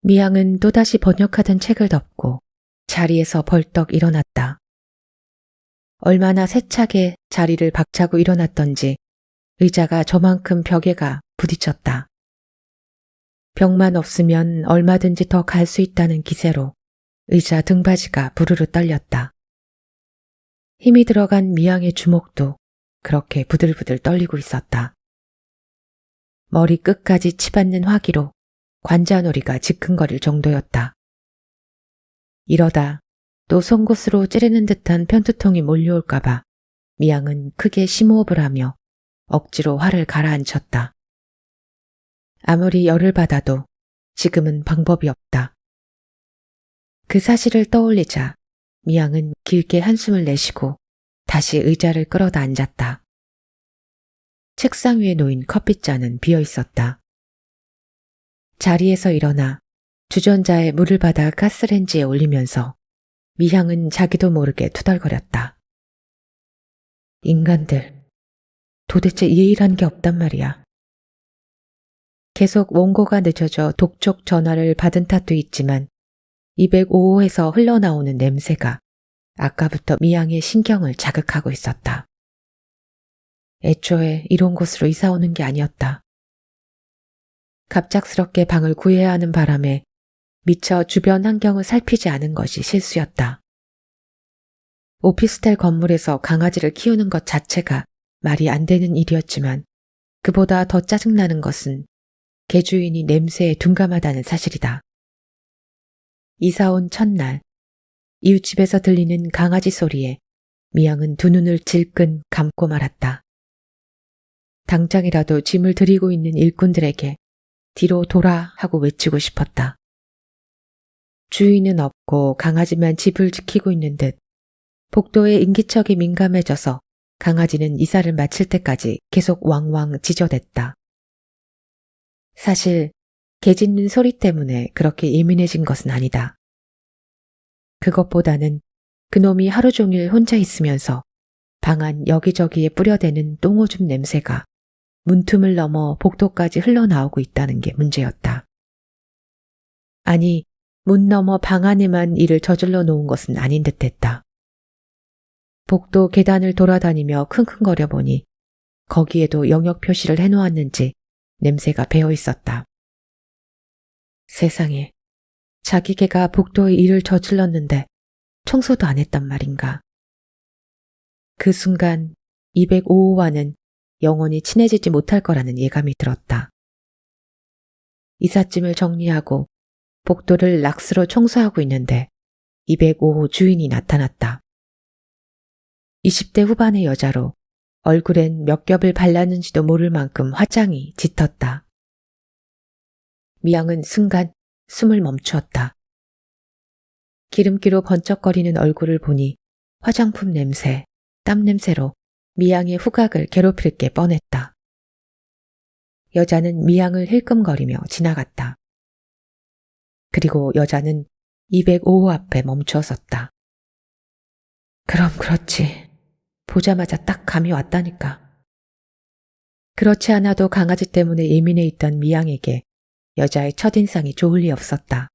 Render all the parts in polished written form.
미양은 또다시 번역하던 책을 덮고 자리에서 벌떡 일어났다. 얼마나 세차게 자리를 박차고 일어났던지 의자가 저만큼 벽에가 부딪혔다. 벽만 없으면 얼마든지 더 갈 수 있다는 기세로 의자 등받이가 부르르 떨렸다. 힘이 들어간 미양의 주먹도 그렇게 부들부들 떨리고 있었다. 머리 끝까지 치받는 화기로 관자놀이가 지끈거릴 정도였다. 이러다 또 송곳으로 찌르는 듯한 편두통이 몰려올까봐 미양은 크게 심호흡을 하며 억지로 화를 가라앉혔다. 아무리 열을 받아도 지금은 방법이 없다. 그 사실을 떠올리자 미양은 길게 한숨을 내쉬고 다시 의자를 끌어다 앉았다. 책상 위에 놓인 커피잔은 비어 있었다. 자리에서 일어나 주전자에 물을 받아 가스레인지에 올리면서 미향은 자기도 모르게 투덜거렸다. 인간들, 도대체 예의란 게 없단 말이야. 계속 원고가 늦어져 독촉 전화를 받은 탓도 있지만 205호에서 흘러나오는 냄새가 아까부터 미향의 신경을 자극하고 있었다. 애초에 이런 곳으로 이사 오는 게 아니었다. 갑작스럽게 방을 구해야 하는 바람에 미처 주변 환경을 살피지 않은 것이 실수였다. 오피스텔 건물에서 강아지를 키우는 것 자체가 말이 안 되는 일이었지만 그보다 더 짜증나는 것은 개주인이 냄새에 둔감하다는 사실이다. 이사 온 첫날 이웃집에서 들리는 강아지 소리에 미양은 두 눈을 질끈 감고 말았다. 당장이라도 짐을 들이고 있는 일꾼들에게 뒤로 돌아 하고 외치고 싶었다. 주인은 없고 강아지만 집을 지키고 있는 듯 복도의 인기척이 민감해져서 강아지는 이사를 마칠 때까지 계속 왕왕 짖어댔다. 사실 개 짖는 소리 때문에 그렇게 예민해진 것은 아니다. 그것보다는 그놈이 하루 종일 혼자 있으면서 방 안 여기저기에 뿌려대는 똥오줌 냄새가 문틈을 넘어 복도까지 흘러나오고 있다는 게 문제였다. 아니, 문 너머 방 안에만 일을 저질러 놓은 것은 아닌 듯했다. 복도 계단을 돌아다니며 킁킁거려 보니 거기에도 영역 표시를 해놓았는지 냄새가 배어 있었다. 세상에, 자기 개가 복도에 일을 저질렀는데 청소도 안 했단 말인가. 그 순간 205호와는 영원히 친해지지 못할 거라는 예감이 들었다. 이삿짐을 정리하고 복도를 락스로 청소하고 있는데 205호 주인이 나타났다. 20대 후반의 여자로 얼굴엔 몇 겹을 발랐는지도 모를 만큼 화장이 짙었다. 미양은 순간 숨을 멈추었다. 기름기로 번쩍거리는 얼굴을 보니 화장품 냄새, 땀 냄새로 미양의 후각을 괴롭힐 게 뻔했다. 여자는 미양을 힐끔거리며 지나갔다. 그리고 여자는 205호 앞에 멈춰섰다. 그럼 그렇지. 보자마자 딱 감이 왔다니까. 그렇지 않아도 강아지 때문에 예민해 있던 미양에게 여자의 첫인상이 좋을 리 없었다.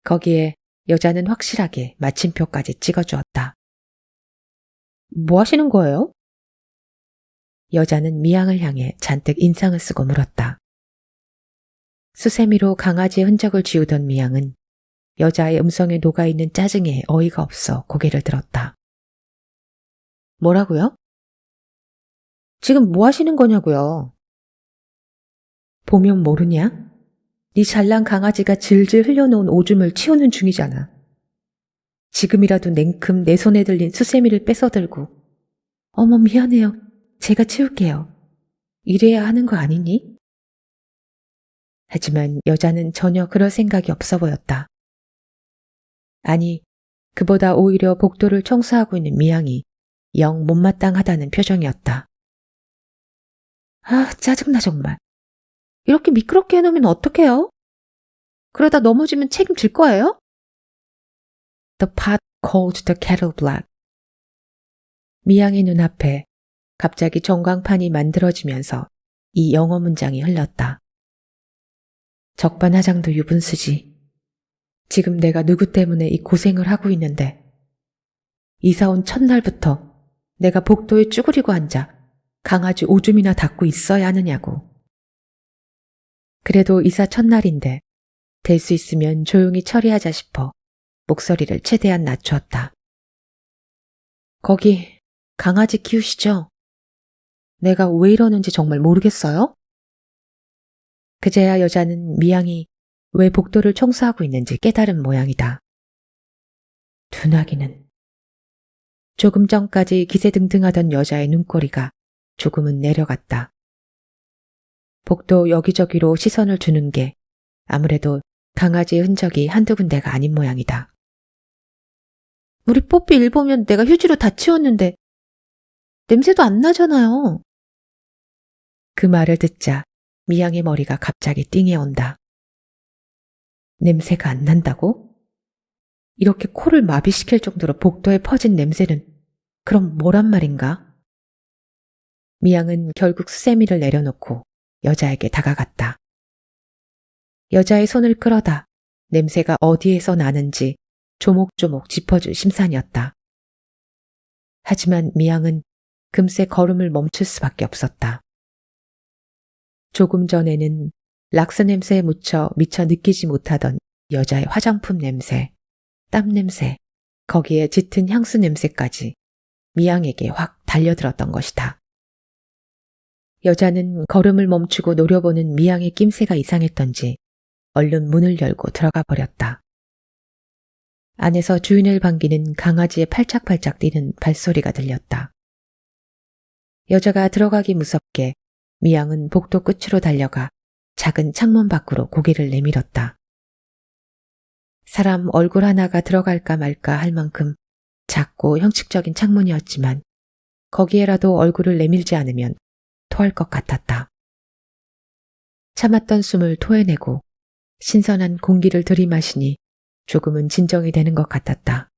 거기에 여자는 확실하게 마침표까지 찍어주었다. 뭐 하시는 거예요? 여자는 미양을 향해 잔뜩 인상을 쓰고 물었다. 수세미로 강아지의 흔적을 지우던 미양은 여자의 음성에 녹아있는 짜증에 어이가 없어 고개를 들었다. 뭐라고요? 지금 뭐 하시는 거냐고요? 보면 모르냐? 네 잘난 강아지가 질질 흘려놓은 오줌을 치우는 중이잖아. 지금이라도 냉큼 내 손에 들린 수세미를 뺏어들고 어머 미안해요. 제가 치울게요. 이래야 하는 거 아니니? 하지만 여자는 전혀 그럴 생각이 없어 보였다. 아니, 그보다 오히려 복도를 청소하고 있는 미양이 영 못마땅하다는 표정이었다. 아, 짜증나 정말. 이렇게 미끄럽게 해놓으면 어떡해요? 그러다 넘어지면 책임질 거예요? The pot called the kettle black. 미양의 눈앞에 갑자기 전광판이 만들어지면서 이 영어 문장이 흘렀다. 적반하장도 유분수지. 지금 내가 누구 때문에 이 고생을 하고 있는데 이사 온 첫날부터 내가 복도에 쭈그리고 앉아 강아지 오줌이나 닦고 있어야 하느냐고. 그래도 이사 첫날인데 될 수 있으면 조용히 처리하자 싶어 목소리를 최대한 낮추었다. 거기 강아지 키우시죠? 내가 왜 이러는지 정말 모르겠어요? 그제야 여자는 미양이 왜 복도를 청소하고 있는지 깨달은 모양이다. 둔하기는. 조금 전까지 기세등등하던 여자의 눈꼬리가 조금은 내려갔다. 복도 여기저기로 시선을 주는 게 아무래도 강아지의 흔적이 한두 군데가 아닌 모양이다. 우리 뽀삐 일 보면 내가 휴지로 다 치웠는데 냄새도 안 나잖아요. 그 말을 듣자 미양의 머리가 갑자기 띵해 온다. 냄새가 안 난다고? 이렇게 코를 마비시킬 정도로 복도에 퍼진 냄새는 그럼 뭐란 말인가? 미양은 결국 수세미를 내려놓고 여자에게 다가갔다. 여자의 손을 끌어다 냄새가 어디에서 나는지 조목조목 짚어줄 심산이었다. 하지만 미양은 금세 걸음을 멈출 수밖에 없었다. 조금 전에는 락스 냄새에 묻혀 미처 느끼지 못하던 여자의 화장품 냄새, 땀 냄새, 거기에 짙은 향수 냄새까지 미양에게 확 달려들었던 것이다. 여자는 걸음을 멈추고 노려보는 미양의 낌새가 이상했던지 얼른 문을 열고 들어가 버렸다. 안에서 주인을 반기는 강아지의 팔짝팔짝 뛰는 발소리가 들렸다. 여자가 들어가기 무섭게 미양은 복도 끝으로 달려가 작은 창문 밖으로 고개를 내밀었다. 사람 얼굴 하나가 들어갈까 말까 할 만큼 작고 형식적인 창문이었지만 거기에라도 얼굴을 내밀지 않으면 토할 것 같았다. 참았던 숨을 토해내고 신선한 공기를 들이마시니 조금은 진정이 되는 것 같았다.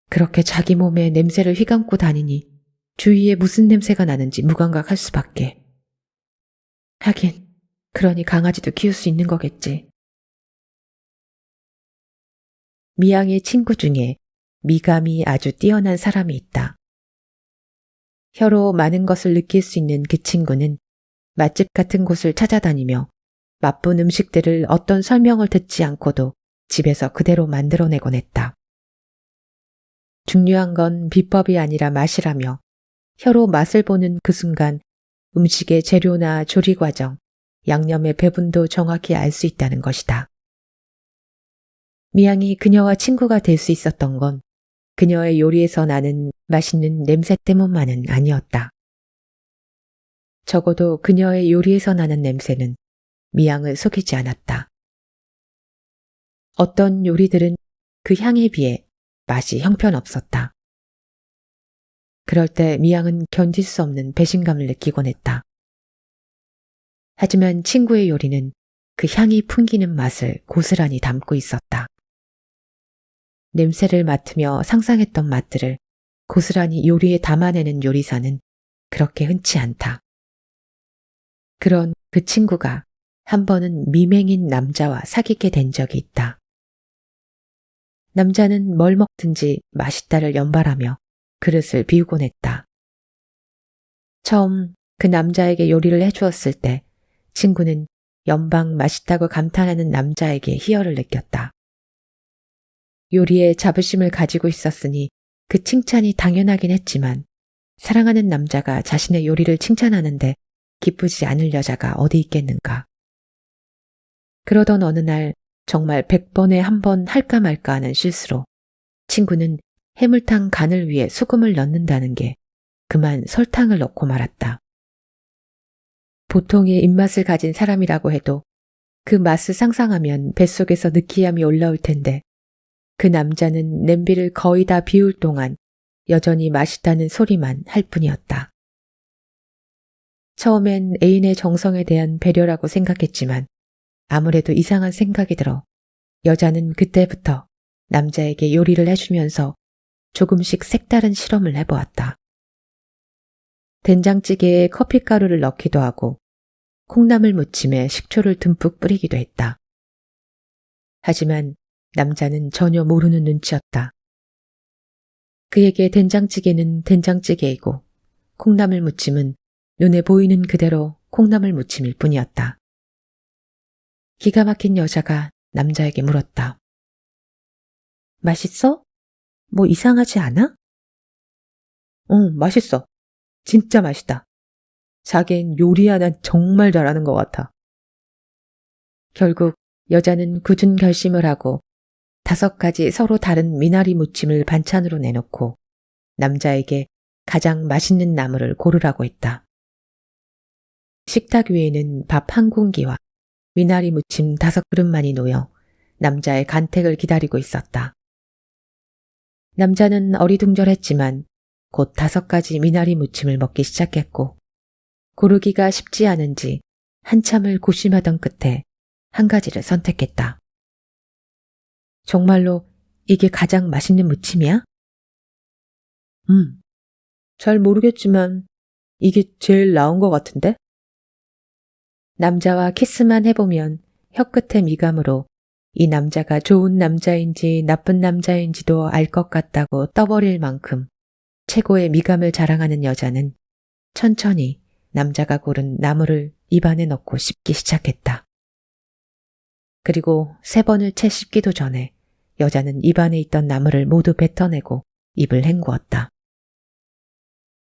그렇게 자기 몸에 냄새를 휘감고 다니니 주위에 무슨 냄새가 나는지 무감각할 수밖에. 하긴 그러니 강아지도 키울 수 있는 거겠지. 미양의 친구 중에 미감이 아주 뛰어난 사람이 있다. 혀로 많은 것을 느낄 수 있는 그 친구는 맛집 같은 곳을 찾아다니며 맛본 음식들을 어떤 설명을 듣지 않고도 집에서 그대로 만들어내곤 했다. 중요한 건 비법이 아니라 맛이라며 혀로 맛을 보는 그 순간 음식의 재료나 조리 과정, 양념의 배분도 정확히 알 수 있다는 것이다. 미양이 그녀와 친구가 될 수 있었던 건 그녀의 요리에서 나는 맛있는 냄새 때문만은 아니었다. 적어도 그녀의 요리에서 나는 냄새는 미양을 속이지 않았다. 어떤 요리들은 그 향에 비해 맛이 형편없었다. 그럴 때 미양은 견딜 수 없는 배신감을 느끼곤 했다. 하지만 친구의 요리는 그 향이 풍기는 맛을 고스란히 담고 있었다. 냄새를 맡으며 상상했던 맛들을 고스란히 요리에 담아내는 요리사는 그렇게 흔치 않다. 그런 그 친구가 한 번은 미맹인 남자와 사귀게 된 적이 있다. 남자는 뭘 먹든지 맛있다를 연발하며 그릇을 비우곤 했다. 처음 그 남자에게 요리를 해주었을 때 친구는 연방 맛있다고 감탄하는 남자에게 희열을 느꼈다. 요리에 자부심을 가지고 있었으니 그 칭찬이 당연하긴 했지만 사랑하는 남자가 자신의 요리를 칭찬하는데 기쁘지 않을 여자가 어디 있겠는가. 그러던 어느 날 정말 100번에 한 번 할까 말까 하는 실수로 친구는 해물탕 간을 위해 소금을 넣는다는 게 그만 설탕을 넣고 말았다. 보통의 입맛을 가진 사람이라고 해도 그 맛을 상상하면 뱃속에서 느끼함이 올라올 텐데 그 남자는 냄비를 거의 다 비울 동안 여전히 맛있다는 소리만 할 뿐이었다. 처음엔 애인의 정성에 대한 배려라고 생각했지만 아무래도 이상한 생각이 들어 여자는 그때부터 남자에게 요리를 해주면서 조금씩 색다른 실험을 해보았다. 된장찌개에 커피가루를 넣기도 하고 콩나물 무침에 식초를 듬뿍 뿌리기도 했다. 하지만 남자는 전혀 모르는 눈치였다. 그에게 된장찌개는 된장찌개이고 콩나물 무침은 눈에 보이는 그대로 콩나물 무침일 뿐이었다. 기가 막힌 여자가 남자에게 물었다. 맛있어? 뭐 이상하지 않아? 응, 맛있어. 진짜 맛있다. 자긴 요리 하나 정말 잘하는 것 같아. 결국 여자는 굳은 결심을 하고 5가지 서로 다른 미나리 무침을 반찬으로 내놓고 남자에게 가장 맛있는 나물을 고르라고 했다. 식탁 위에는 밥 1공기와 미나리 무침 5그릇만이 놓여 남자의 간택을 기다리고 있었다. 남자는 어리둥절했지만 곧 5가지 미나리 무침을 먹기 시작했고 고르기가 쉽지 않은지 한참을 고심하던 끝에 한 가지를 선택했다. 정말로 이게 가장 맛있는 무침이야? 잘 모르겠지만 이게 제일 나은 것 같은데? 남자와 키스만 해보면 혀끝의 미감으로 이 남자가 좋은 남자인지 나쁜 남자인지도 알 것 같다고 떠버릴 만큼 최고의 미감을 자랑하는 여자는 천천히 남자가 고른 나물을 입안에 넣고 씹기 시작했다. 그리고 3번을 채 씹기도 전에 여자는 입안에 있던 나물을 모두 뱉어내고 입을 헹구었다.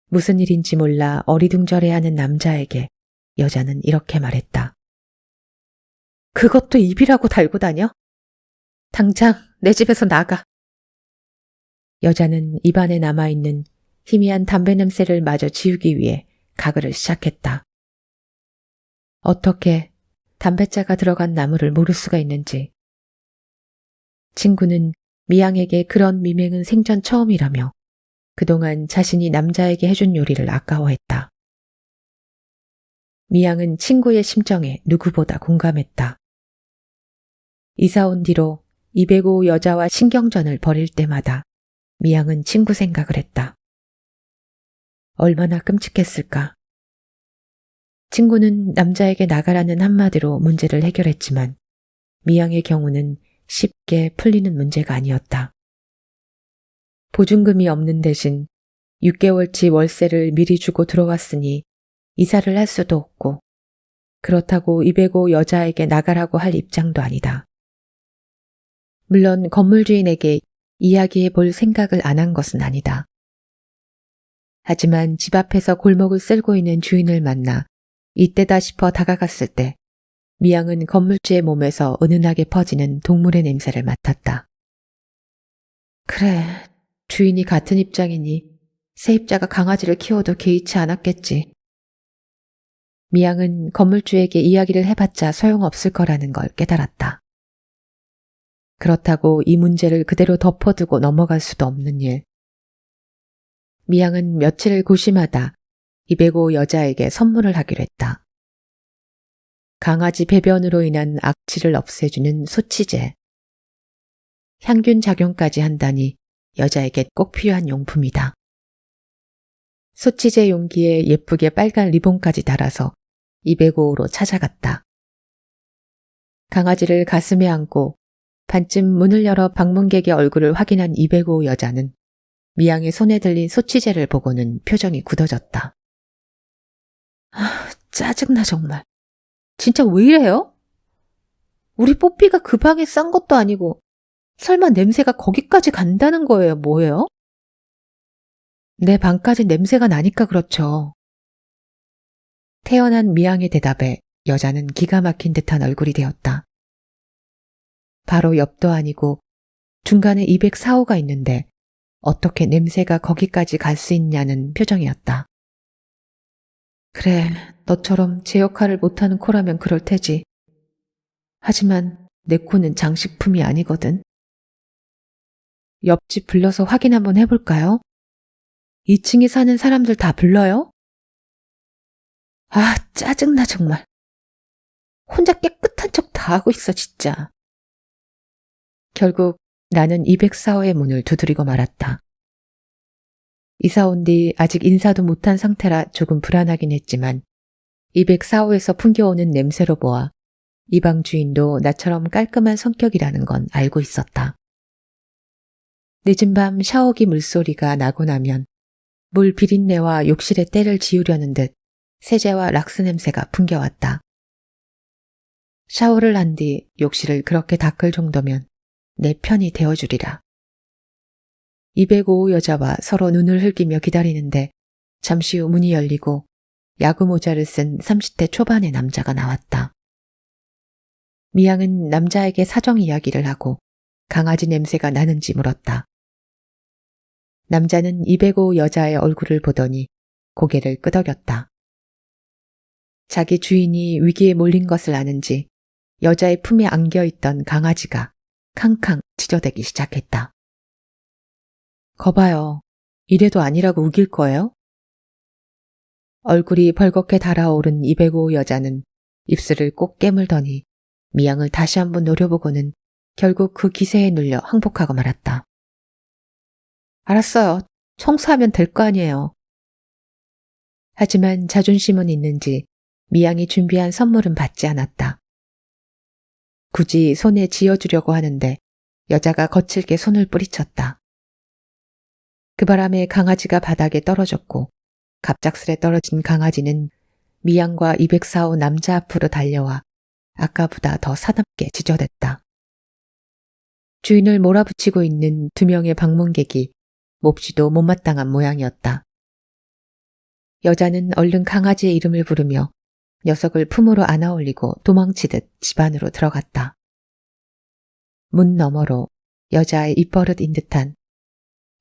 무슨 일인지 몰라 어리둥절해하는 남자에게 여자는 이렇게 말했다. 그것도 입이라고 달고 다녀? 당장 내 집에서 나가. 여자는 입안에 남아있는 희미한 담배 냄새를 마저 지우기 위해 가글을 시작했다. 어떻게 담뱃자가 들어간 나물을 모를 수가 있는지. 친구는 미양에게 그런 미맹은 생전 처음이라며 그동안 자신이 남자에게 해준 요리를 아까워했다. 미양은 친구의 심정에 누구보다 공감했다. 이사 온 뒤로 이백오 여자와 신경전을 벌일 때마다 미양은 친구 생각을 했다. 얼마나 끔찍했을까. 친구는 남자에게 나가라는 한마디로 문제를 해결했지만 미양의 경우는 쉽게 풀리는 문제가 아니었다. 보증금이 없는 대신 6개월치 월세를 미리 주고 들어왔으니 이사를 할 수도 없고 그렇다고 이백오 여자에게 나가라고 할 입장도 아니다. 물론 건물주인에게 이야기해 볼 생각을 안 한 것은 아니다. 하지만 집 앞에서 골목을 쓸고 있는 주인을 만나 이때다 싶어 다가갔을 때 미양은 건물주의 몸에서 은은하게 퍼지는 동물의 냄새를 맡았다. 그래, 주인이 같은 입장이니 세입자가 강아지를 키워도 개의치 않았겠지. 미양은 건물주에게 이야기를 해봤자 소용없을 거라는 걸 깨달았다. 그렇다고 이 문제를 그대로 덮어두고 넘어갈 수도 없는 일. 미양은 며칠을 고심하다 이백오 여자에게 선물을 하기로 했다. 강아지 배변으로 인한 악취를 없애주는 소치제. 향균 작용까지 한다니 여자에게 꼭 필요한 용품이다. 소치제 용기에 예쁘게 빨간 리본까지 달아서 205호로 찾아갔다. 강아지를 가슴에 안고 반쯤 문을 열어 방문객의 얼굴을 확인한 205 여자는 미양의 손에 들린 소치제를 보고는 표정이 굳어졌다. 짜증나 정말. 진짜 왜 이래요? 우리 뽀삐가 그 방에 싼 것도 아니고 설마 냄새가 거기까지 간다는 거예요, 뭐예요? 내 방까지 냄새가 나니까 그렇죠. 태연한 미양의 대답에 여자는 기가 막힌 듯한 얼굴이 되었다. 바로 옆도 아니고 중간에 204호가 있는데 어떻게 냄새가 거기까지 갈 수 있냐는 표정이었다. 그래, 너처럼 제 역할을 못하는 코라면 그럴 테지. 하지만 내 코는 장식품이 아니거든. 옆집 불러서 확인 한번 해볼까요? 2층에 사는 사람들 다 불러요? 짜증나 정말. 혼자 깨끗한 척 다 하고 있어 진짜. 결국 나는 204호의 문을 두드리고 말았다. 이사 온 뒤 아직 인사도 못한 상태라 조금 불안하긴 했지만 204호에서 풍겨오는 냄새로 보아 이 방 주인도 나처럼 깔끔한 성격이라는 건 알고 있었다. 늦은 밤 샤워기 물소리가 나고 나면 물 비린내와 욕실의 때를 지우려는 듯 세제와 락스 냄새가 풍겨왔다. 샤워를 한 뒤 욕실을 그렇게 닦을 정도면 내 편이 되어주리라. 205호 여자와 서로 눈을 흘기며 기다리는데 잠시 후 문이 열리고 야구 모자를 쓴 30대 초반의 남자가 나왔다. 미양은 남자에게 사정 이야기를 하고 강아지 냄새가 나는지 물었다. 남자는 205호 여자의 얼굴을 보더니 고개를 끄덕였다. 자기 주인이 위기에 몰린 것을 아는지 여자의 품에 안겨있던 강아지가 캉캉 짖어대기 시작했다. 거봐요. 이래도 아니라고 우길 거예요? 얼굴이 벌겋게 달아오른 205호 여자는 입술을 꼭 깨물더니 미양을 다시 한번 노려보고는 결국 그 기세에 눌려 항복하고 말았다. 알았어요. 청소하면 될 거 아니에요. 하지만 자존심은 있는지 미양이 준비한 선물은 받지 않았다. 굳이 손에 쥐어주려고 하는데 여자가 거칠게 손을 뿌리쳤다. 그 바람에 강아지가 바닥에 떨어졌고 갑작스레 떨어진 강아지는 미양과 204호 남자 앞으로 달려와 아까보다 더 사납게 짖어댔다. 주인을 몰아붙이고 있는 2명의 방문객이 몹시도 못마땅한 모양이었다. 여자는 얼른 강아지의 이름을 부르며 녀석을 품으로 안아 올리고 도망치듯 집 안으로 들어갔다. 문 너머로 여자의 입버릇인 듯한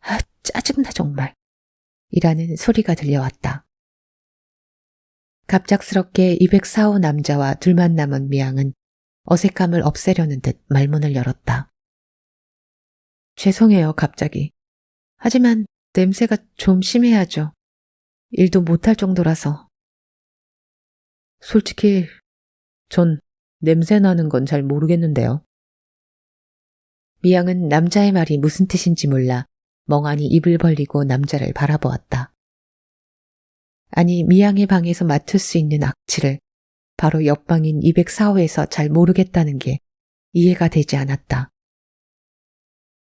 아, 짜증나 정말 이라는 소리가 들려왔다. 갑작스럽게 204호 남자와 둘만 남은 미양은 어색함을 없애려는 듯 말문을 열었다. 죄송해요, 갑자기. 하지만 냄새가 좀 심해야죠. 일도 못할 정도라서. 솔직히 전 냄새 나는 건 잘 모르겠는데요. 미양은 남자의 말이 무슨 뜻인지 몰라 멍하니 입을 벌리고 남자를 바라보았다. 아니, 미양의 방에서 맡을 수 있는 악취를 바로 옆방인 204호에서 잘 모르겠다는 게 이해가 되지 않았다.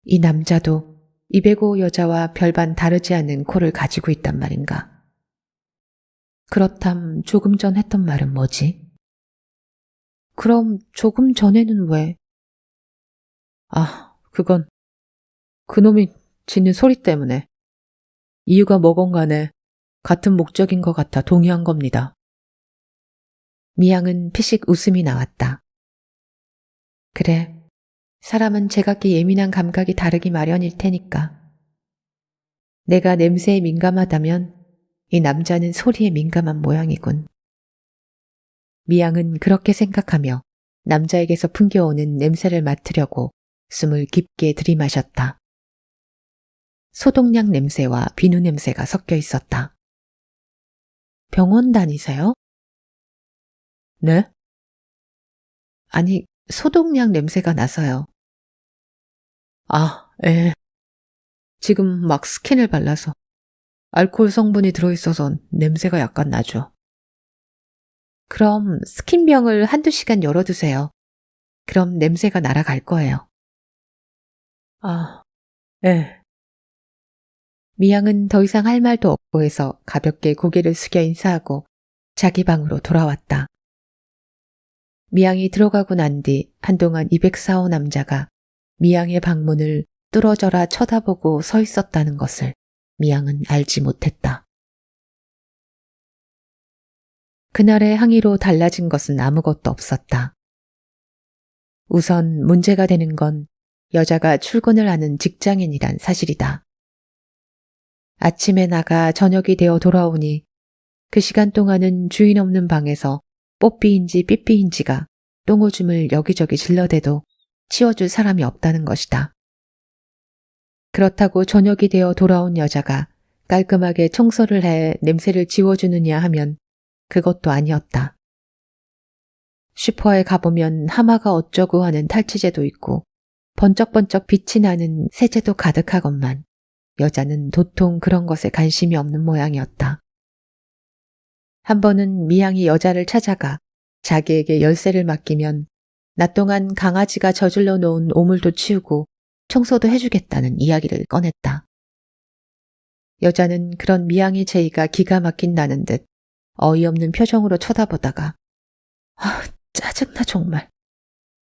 이 남자도 205호 여자와 별반 다르지 않은 코를 가지고 있단 말인가? 그렇담 조금 전 했던 말은 뭐지? 그럼 조금 전에는 왜? 아, 그건 그놈이 짖는 소리 때문에. 이유가 뭐건 간에 같은 목적인 것 같아 동의한 겁니다. 미양은 피식 웃음이 나왔다. 그래, 사람은 제각기 예민한 감각이 다르기 마련일 테니까. 내가 냄새에 민감하다면 이 남자는 소리에 민감한 모양이군. 미양은 그렇게 생각하며 남자에게서 풍겨오는 냄새를 맡으려고 숨을 깊게 들이마셨다. 소독약 냄새와 비누 냄새가 섞여 있었다. 병원 다니세요? 네? 아니, 소독약 냄새가 나서요. 아, 지금 막 스킨을 발라서 알코올 성분이 들어있어서 냄새가 약간 나죠. 그럼 스킨병을 한두 시간 열어두세요. 그럼 냄새가 날아갈 거예요. 아, 미양은 더 이상 할 말도 없고 해서 가볍게 고개를 숙여 인사하고 자기 방으로 돌아왔다. 미양이 들어가고 난 뒤 한동안 204호 남자가 미양의 방문을 뚫어져라 쳐다보고 서 있었다는 것을 미양은 알지 못했다. 그날의 항의로 달라진 것은 아무것도 없었다. 우선 문제가 되는 건 여자가 출근을 하는 직장인이란 사실이다. 아침에 나가 저녁이 되어 돌아오니 그 시간 동안은 주인 없는 방에서 뽀삐인지 삐삐인지가 똥오줌을 여기저기 질러대도 치워줄 사람이 없다는 것이다. 그렇다고 저녁이 되어 돌아온 여자가 깔끔하게 청소를 해 냄새를 지워주느냐 하면 그것도 아니었다. 슈퍼에 가보면 하마가 어쩌고 하는 탈취제도 있고 번쩍번쩍 빛이 나는 세제도 가득하건만 여자는 도통 그런 것에 관심이 없는 모양이었다. 한 번은 미양이 여자를 찾아가 자기에게 열쇠를 맡기면 낮 동안 강아지가 저질러 놓은 오물도 치우고 청소도 해주겠다는 이야기를 꺼냈다. 여자는 그런 미양의 제의가 기가 막힌다는 듯 어이없는 표정으로 쳐다보다가 짜증나 정말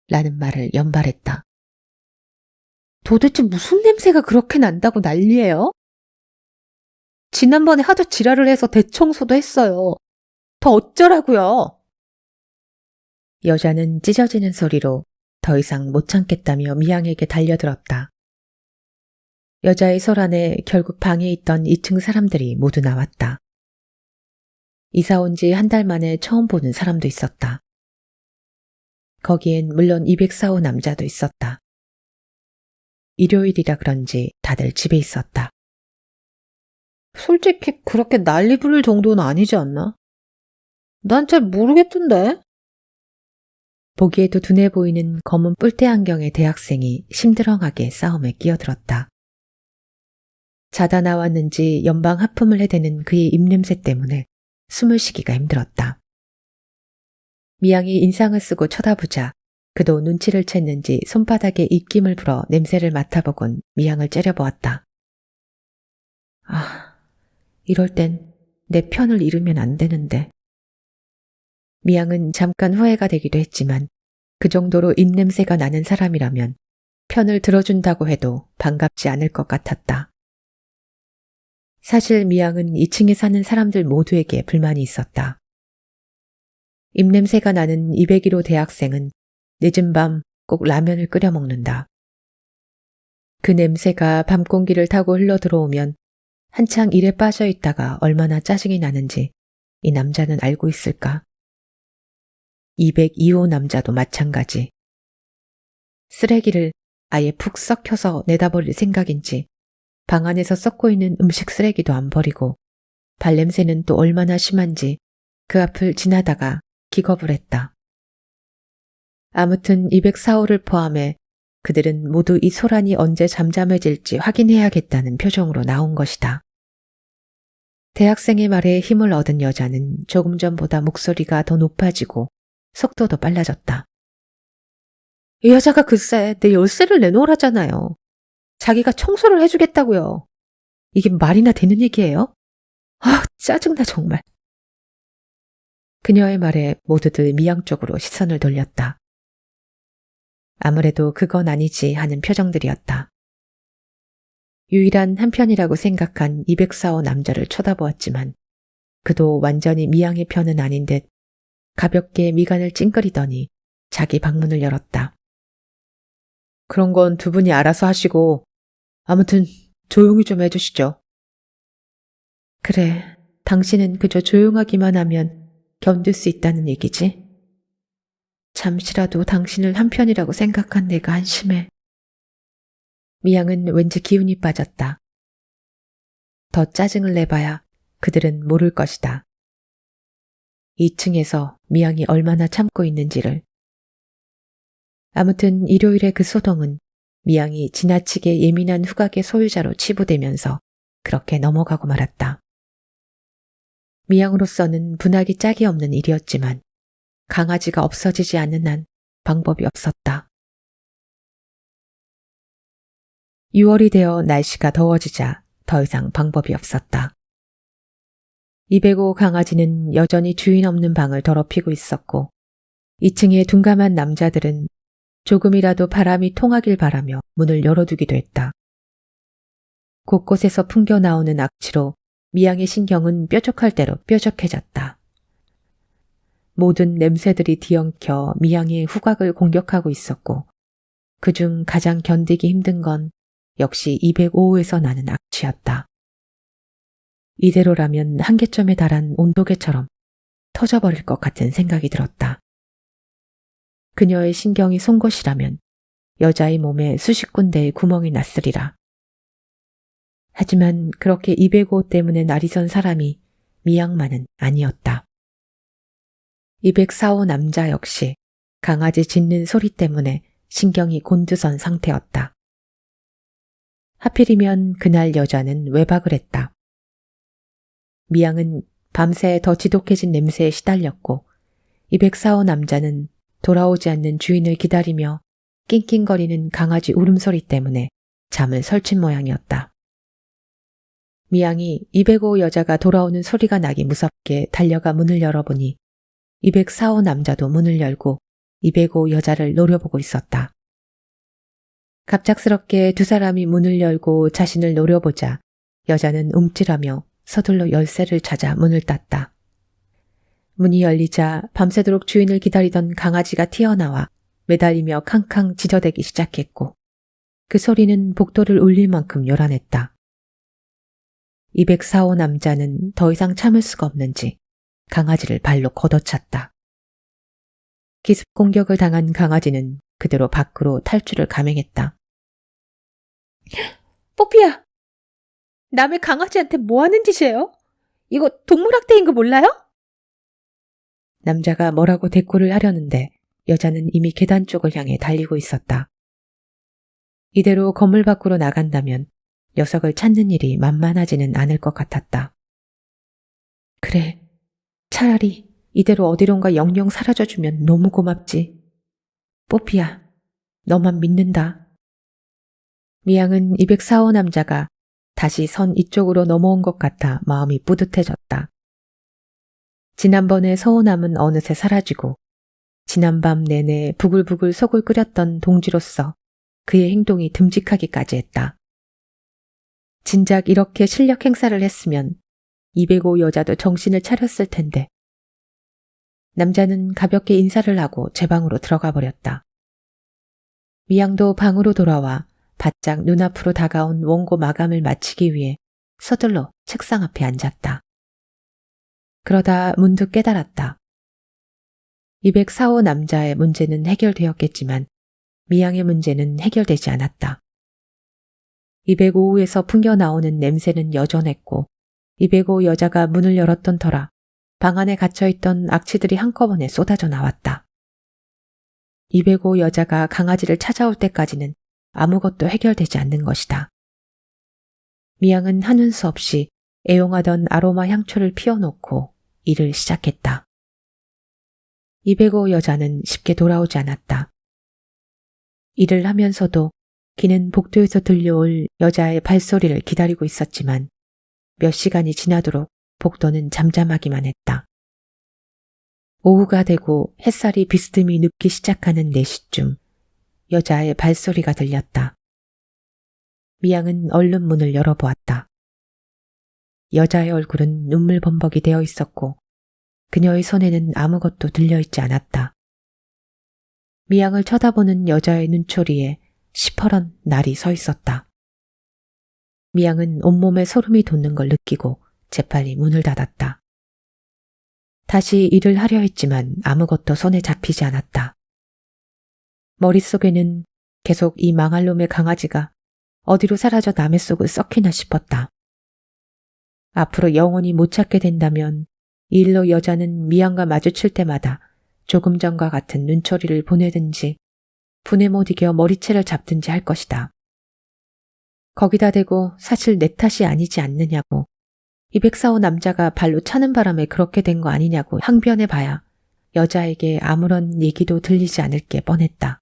라는 말을 연발했다. 도대체 무슨 냄새가 그렇게 난다고 난리예요? 지난번에 하도 지랄을 해서 대청소도 했어요. 더 어쩌라고요? 여자는 찢어지는 소리로 더 이상 못 참겠다며 미양에게 달려들었다. 여자의 소란에 결국 방에 있던 2층 사람들이 모두 나왔다. 이사 온 지 한 달 만에 처음 보는 사람도 있었다. 거기엔 물론 204호 남자도 있었다. 일요일이라 그런지 다들 집에 있었다. 솔직히 그렇게 난리 부를 정도는 아니지 않나? 난 잘 모르겠던데. 보기에도 둔해 보이는 검은 뿔테 안경의 대학생이 심드렁하게 싸움에 끼어들었다. 자다 나왔는지 연방 하품을 해대는 그의 입냄새 때문에 숨을 쉬기가 힘들었다. 미양이 인상을 쓰고 쳐다보자 그도 눈치를 챘는지 손바닥에 입김을 불어 냄새를 맡아보곤 미양을 째려보았다. 이럴 땐 내 편을 잃으면 안 되는데. 미양은 잠깐 후회가 되기도 했지만 그 정도로 입냄새가 나는 사람이라면 편을 들어준다고 해도 반갑지 않을 것 같았다. 사실 미양은 2층에 사는 사람들 모두에게 불만이 있었다. 입냄새가 나는 201호 대학생은 늦은 밤 꼭 라면을 끓여 먹는다. 그 냄새가 밤 공기를 타고 흘러 들어오면 한창 일에 빠져 있다가 얼마나 짜증이 나는지 이 남자는 알고 있을까? 202호 남자도 마찬가지. 쓰레기를 아예 푹 썩혀서 내다버릴 생각인지 방 안에서 썩고 있는 음식 쓰레기도 안 버리고 발냄새는 또 얼마나 심한지 그 앞을 지나다가 기겁을 했다. 아무튼 204호를 포함해 그들은 모두 이 소란이 언제 잠잠해질지 확인해야겠다는 표정으로 나온 것이다. 대학생의 말에 힘을 얻은 여자는 조금 전보다 목소리가 더 높아지고 속도도 빨라졌다. 이 여자가 글쎄 내 열쇠를 내놓으라잖아요. 자기가 청소를 해주겠다고요. 이게 말이나 되는 얘기예요? 짜증나 정말. 그녀의 말에 모두들 미양 쪽으로 시선을 돌렸다. 아무래도 그건 아니지 하는 표정들이었다. 유일한 한편이라고 생각한 204호 남자를 쳐다보았지만 그도 완전히 미양의 편은 아닌 듯 가볍게 미간을 찡그리더니 자기 방문을 열었다. 그런 건 두 분이 알아서 하시고 아무튼 조용히 좀 해주시죠. 그래, 당신은 그저 조용하기만 하면 견딜 수 있다는 얘기지? 잠시라도 당신을 한편이라고 생각한 내가 한심해. 미양은 왠지 기운이 빠졌다. 더 짜증을 내봐야 그들은 모를 것이다. 2층에서 미양이 얼마나 참고 있는지를. 아무튼 일요일의 그 소동은 미양이 지나치게 예민한 후각의 소유자로 치부되면서 그렇게 넘어가고 말았다. 미양으로서는 분하기 짝이 없는 일이었지만 강아지가 없어지지 않는 한 방법이 없었다. 6월이 되어 날씨가 더워지자 더 이상 방법이 없었다. 205 강아지는 여전히 주인 없는 방을 더럽히고 있었고 2층의 둔감한 남자들은 조금이라도 바람이 통하길 바라며 문을 열어두기도 했다. 곳곳에서 풍겨나오는 악취로 미양의 신경은 뾰족할 대로 뾰족해졌다. 모든 냄새들이 뒤엉켜 미양의 후각을 공격하고 있었고 그중 가장 견디기 힘든 건 역시 205호에서 나는 악취였다. 이대로라면 한계점에 달한 온도계처럼 터져버릴 것 같은 생각이 들었다. 그녀의 신경이 쏜 것이라면 여자의 몸에 수십 군데의 구멍이 났으리라. 하지만 그렇게 205호 때문에 날이 선 사람이 미양만은 아니었다. 204호 남자 역시 강아지 짖는 소리 때문에 신경이 곤두선 상태였다. 하필이면 그날 여자는 외박을 했다. 미양은 밤새 더 지독해진 냄새에 시달렸고 204호 남자는 돌아오지 않는 주인을 기다리며 낑낑거리는 강아지 울음소리 때문에 잠을 설친 모양이었다. 미양이 205 여자가 돌아오는 소리가 나기 무섭게 달려가 문을 열어보니 204호 남자도 문을 열고 205 여자를 노려보고 있었다. 갑작스럽게 두 사람이 문을 열고 자신을 노려보자 여자는 움찔하며 서둘러 열쇠를 찾아 문을 땄다. 문이 열리자 밤새도록 주인을 기다리던 강아지가 튀어나와 매달리며 캉캉 짖어대기 시작했고 그 소리는 복도를 울릴 만큼 요란했다. 204호 남자는 더 이상 참을 수가 없는지 강아지를 발로 걷어찼다. 기습 공격을 당한 강아지는 그대로 밖으로 탈출을 감행했다. 뽀삐야! 남의 강아지한테 뭐 하는 짓이에요? 이거 동물학대인 거 몰라요? 남자가 뭐라고 대꾸를 하려는데 여자는 이미 계단 쪽을 향해 달리고 있었다. 이대로 건물 밖으로 나간다면 녀석을 찾는 일이 만만하지는 않을 것 같았다. 그래, 차라리 이대로 어디론가 영영 사라져주면 너무 고맙지. 뽀피야, 너만 믿는다. 미양은 204호 남자가 다시 선 이쪽으로 넘어온 것 같아 마음이 뿌듯해졌다. 지난번의 서운함은 어느새 사라지고 지난밤 내내 부글부글 속을 끓였던 동지로서 그의 행동이 듬직하기까지 했다. 진작 이렇게 실력 행사를 했으면 205 여자도 정신을 차렸을 텐데. 남자는 가볍게 인사를 하고 제 방으로 들어가 버렸다. 미양도 방으로 돌아와 바짝 눈앞으로 다가온 원고 마감을 마치기 위해 서둘러 책상 앞에 앉았다. 그러다 문득 깨달았다. 204호 남자의 문제는 해결되었겠지만 미양의 문제는 해결되지 않았다. 205호에서 풍겨나오는 냄새는 여전했고 205 여자가 문을 열었던 터라 방 안에 갇혀있던 악취들이 한꺼번에 쏟아져 나왔다. 205 여자가 강아지를 찾아올 때까지는 아무것도 해결되지 않는 것이다. 미양은 하는 수 없이 애용하던 아로마 향초를 피워놓고 일을 시작했다. 205 여자는 쉽게 돌아오지 않았다. 일을 하면서도 그는 복도에서 들려올 여자의 발소리를 기다리고 있었지만 몇 시간이 지나도록 복도는 잠잠하기만 했다. 오후가 되고 햇살이 비스듬히 눕기 시작하는 4시쯤 여자의 발소리가 들렸다. 미양은 얼른 문을 열어보았다. 여자의 얼굴은 눈물범벅이 되어 있었고 그녀의 손에는 아무것도 들려있지 않았다. 미양을 쳐다보는 여자의 눈초리에 시퍼런 날이 서 있었다. 미양은 온몸에 소름이 돋는 걸 느끼고 재빨리 문을 닫았다. 다시 일을 하려 했지만 아무것도 손에 잡히지 않았다. 머릿속에는 계속 이 망할 놈의 강아지가 어디로 사라져 남의 속을 썩히나 싶었다. 앞으로 영원히 못 찾게 된다면 이 일로 여자는 미양과 마주칠 때마다 조금 전과 같은 눈초리를 보내든지 분에 못 이겨 머리채를 잡든지 할 것이다. 거기다 대고 사실 내 탓이 아니지 않느냐고 204호 남자가 발로 차는 바람에 그렇게 된 거 아니냐고 항변해봐야 여자에게 아무런 얘기도 들리지 않을 게 뻔했다.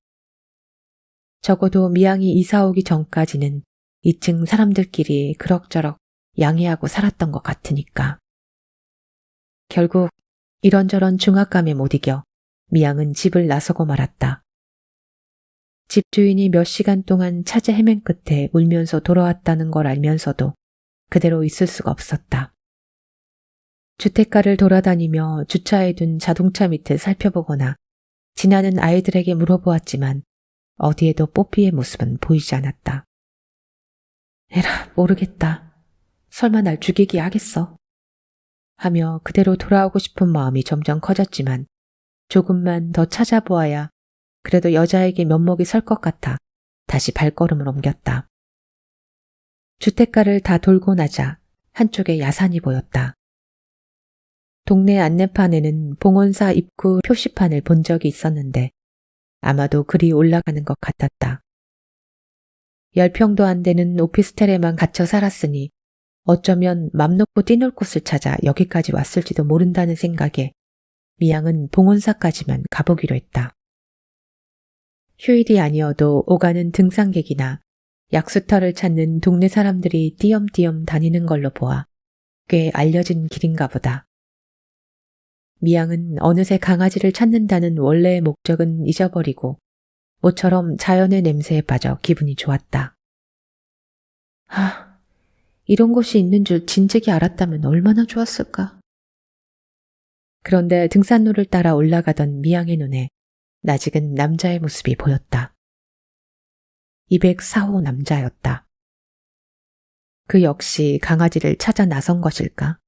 적어도 미양이 이사 오기 전까지는 2층 사람들끼리 그럭저럭 양해하고 살았던 것 같으니까. 결국 이런저런 중압감에 못 이겨 미양은 집을 나서고 말았다. 집주인이 몇 시간 동안 찾아 헤맨 끝에 울면서 돌아왔다는 걸 알면서도 그대로 있을 수가 없었다. 주택가를 돌아다니며 주차해둔 자동차 밑을 살펴보거나 지나는 아이들에게 물어보았지만 어디에도 뽀삐의 모습은 보이지 않았다. 에라, 모르겠다. 설마 날 죽이기 하겠어. 하며 그대로 돌아오고 싶은 마음이 점점 커졌지만 조금만 더 찾아보아야 그래도 여자에게 면목이 설 것 같아 다시 발걸음을 옮겼다. 주택가를 다 돌고 나자 한쪽에 야산이 보였다. 동네 안내판에는 봉원사 입구 표시판을 본 적이 있었는데 아마도 글이 올라가는 것 같았다. 10평도 안 되는 오피스텔에만 갇혀 살았으니 어쩌면 맘 놓고 뛰놀 곳을 찾아 여기까지 왔을지도 모른다는 생각에 미양은 봉온사까지만 가보기로 했다. 휴일이 아니어도 오가는 등산객이나 약수터를 찾는 동네 사람들이 띄엄띄엄 다니는 걸로 보아 꽤 알려진 길인가 보다. 미양은 어느새 강아지를 찾는다는 원래의 목적은 잊어버리고 모처럼 자연의 냄새에 빠져 기분이 좋았다. 이런 곳이 있는 줄 진즉이 알았다면 얼마나 좋았을까. 그런데 등산로를 따라 올라가던 미양의 눈에 낯익은 남자의 모습이 보였다. 204호 남자였다. 그 역시 강아지를 찾아 나선 것일까?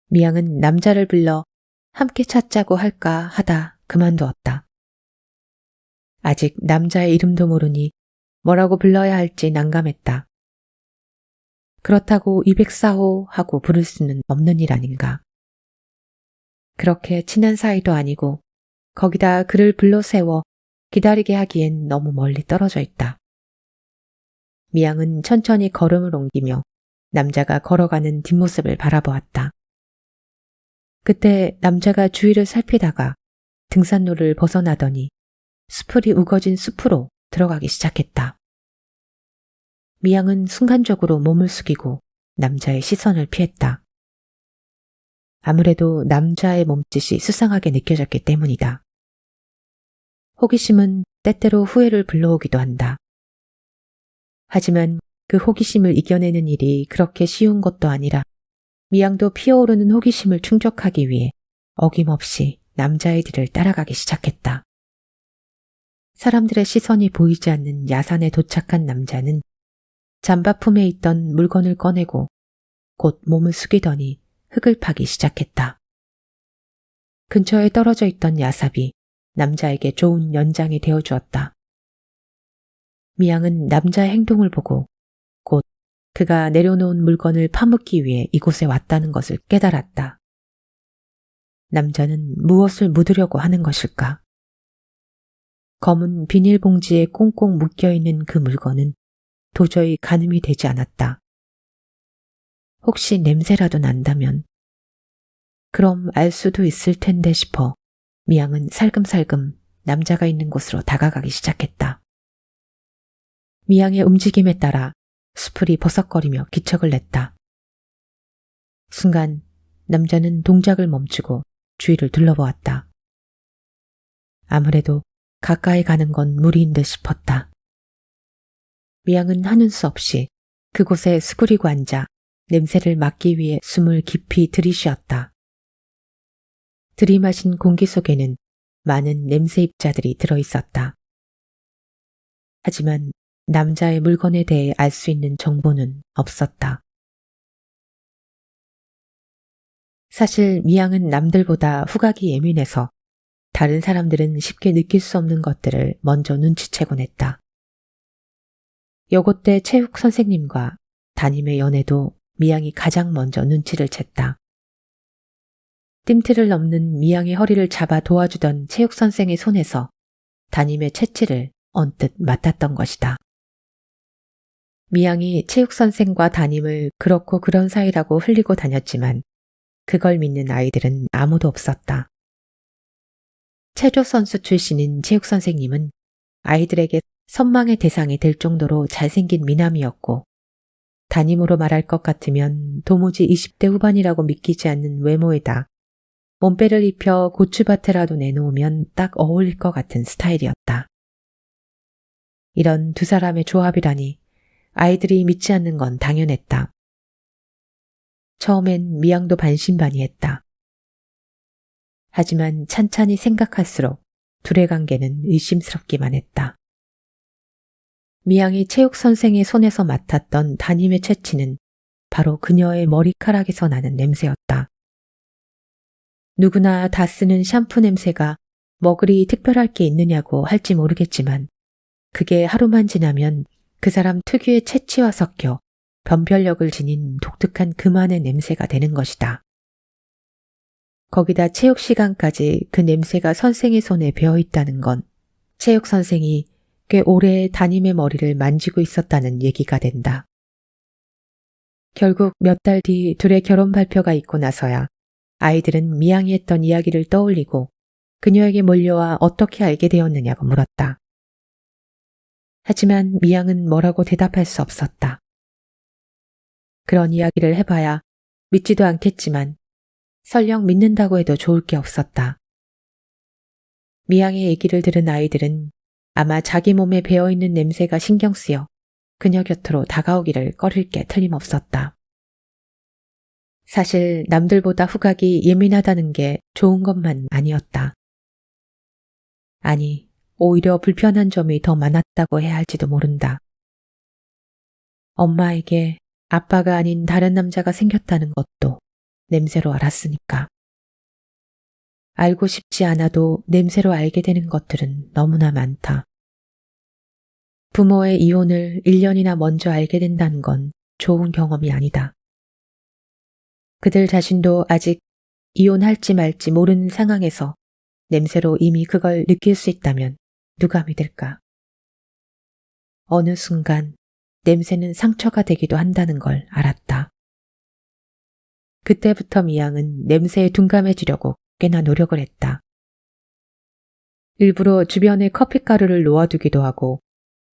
미양은 남자를 불러 함께 찾자고 할까 하다 그만두었다. 아직 남자의 이름도 모르니 뭐라고 불러야 할지 난감했다. 그렇다고 204호 하고 부를 수는 없는 일 아닌가. 그렇게 친한 사이도 아니고 거기다 그를 불러 세워 기다리게 하기엔 너무 멀리 떨어져 있다. 미양은 천천히 걸음을 옮기며 남자가 걸어가는 뒷모습을 바라보았다. 그때 남자가 주위를 살피다가 등산로를 벗어나더니 수풀이 우거진 숲으로 들어가기 시작했다. 미양은 순간적으로 몸을 숙이고 남자의 시선을 피했다. 아무래도 남자의 몸짓이 수상하게 느껴졌기 때문이다. 호기심은 때때로 후회를 불러오기도 한다. 하지만 그 호기심을 이겨내는 일이 그렇게 쉬운 것도 아니라 미양도 피어오르는 호기심을 충족하기 위해 어김없이 남자의 뒤를 따라가기 시작했다. 사람들의 시선이 보이지 않는 야산에 도착한 남자는 잠바품에 있던 물건을 꺼내고 곧 몸을 숙이더니 흙을 파기 시작했다. 근처에 떨어져 있던 야삽이 남자에게 좋은 연장이 되어주었다. 미양은 남자의 행동을 보고 곧 그가 내려놓은 물건을 파묻기 위해 이곳에 왔다는 것을 깨달았다. 남자는 무엇을 묻으려고 하는 것일까? 검은 비닐봉지에 꽁꽁 묶여있는 그 물건은 도저히 가늠이 되지 않았다. 혹시 냄새라도 난다면? 그럼 알 수도 있을 텐데 싶어 미양은 살금살금 남자가 있는 곳으로 다가가기 시작했다. 미양의 움직임에 따라 수풀이 버석거리며 기척을 냈다. 순간 남자는 동작을 멈추고 주위를 둘러보았다. 아무래도 가까이 가는 건 무리인 듯 싶었다. 미양은 하는 수 없이 그곳에 수그리고 앉아 냄새를 맡기 위해 숨을 깊이 들이쉬었다. 들이마신 공기 속에는 많은 냄새 입자들이 들어있었다. 하지만 남자의 물건에 대해 알 수 있는 정보는 없었다. 사실 미양은 남들보다 후각이 예민해서 다른 사람들은 쉽게 느낄 수 없는 것들을 먼저 눈치채곤 했다. 여고 때 체육 선생님과 담임의 연애도 미양이 가장 먼저 눈치를 챘다. 띵트를 넘는 미양의 허리를 잡아 도와주던 체육 선생의 손에서 담임의 채취를 언뜻 맡았던 것이다. 미양이 체육 선생과 담임을 그렇고 그런 사이라고 흘리고 다녔지만 그걸 믿는 아이들은 아무도 없었다. 체조 선수 출신인 체육 선생님은 아이들에게 선망의 대상이 될 정도로 잘생긴 미남이었고 담임으로 말할 것 같으면 도무지 20대 후반이라고 믿기지 않는 외모에다 몸빼를 입혀 고추밭에라도 내놓으면 딱 어울릴 것 같은 스타일이었다. 이런 두 사람의 조합이라니 아이들이 믿지 않는 건 당연했다. 처음엔 미양도 반신반의했다. 하지만 찬찬히 생각할수록 둘의 관계는 의심스럽기만 했다. 미양이 체육 선생의 손에서 맡았던 담임의 채취는 바로 그녀의 머리카락에서 나는 냄새였다. 누구나 다 쓰는 샴푸 냄새가 뭐 그리 특별할 게 있느냐고 할지 모르겠지만 그게 하루만 지나면 그 사람 특유의 채취와 섞여 변별력을 지닌 독특한 그만의 냄새가 되는 것이다. 거기다 체육 시간까지 그 냄새가 선생의 손에 배어 있다는 건 체육 선생이 꽤 오래 담임의 머리를 만지고 있었다는 얘기가 된다. 결국 몇 달 뒤 둘의 결혼 발표가 있고 나서야 아이들은 미양이 했던 이야기를 떠올리고 그녀에게 몰려와 어떻게 알게 되었느냐고 물었다. 하지만 미양은 뭐라고 대답할 수 없었다. 그런 이야기를 해봐야 믿지도 않겠지만 설령 믿는다고 해도 좋을 게 없었다. 미양의 얘기를 들은 아이들은 아마 자기 몸에 배어있는 냄새가 신경 쓰여 그녀 곁으로 다가오기를 꺼릴 게 틀림없었다. 사실 남들보다 후각이 예민하다는 게 좋은 것만 아니었다. 아니, 오히려 불편한 점이 더 많았다고 해야 할지도 모른다. 엄마에게 아빠가 아닌 다른 남자가 생겼다는 것도 냄새로 알았으니까. 알고 싶지 않아도 냄새로 알게 되는 것들은 너무나 많다. 부모의 이혼을 1년이나 먼저 알게 된다는 건 좋은 경험이 아니다. 그들 자신도 아직 이혼할지 말지 모르는 상황에서 냄새로 이미 그걸 느낄 수 있다면 누가 믿을까? 어느 순간 냄새는 상처가 되기도 한다는 걸 알았다. 그때부터 미양은 냄새에 둔감해지려고 꽤나 노력을 했다. 일부러 주변에 커피가루를 놓아두기도 하고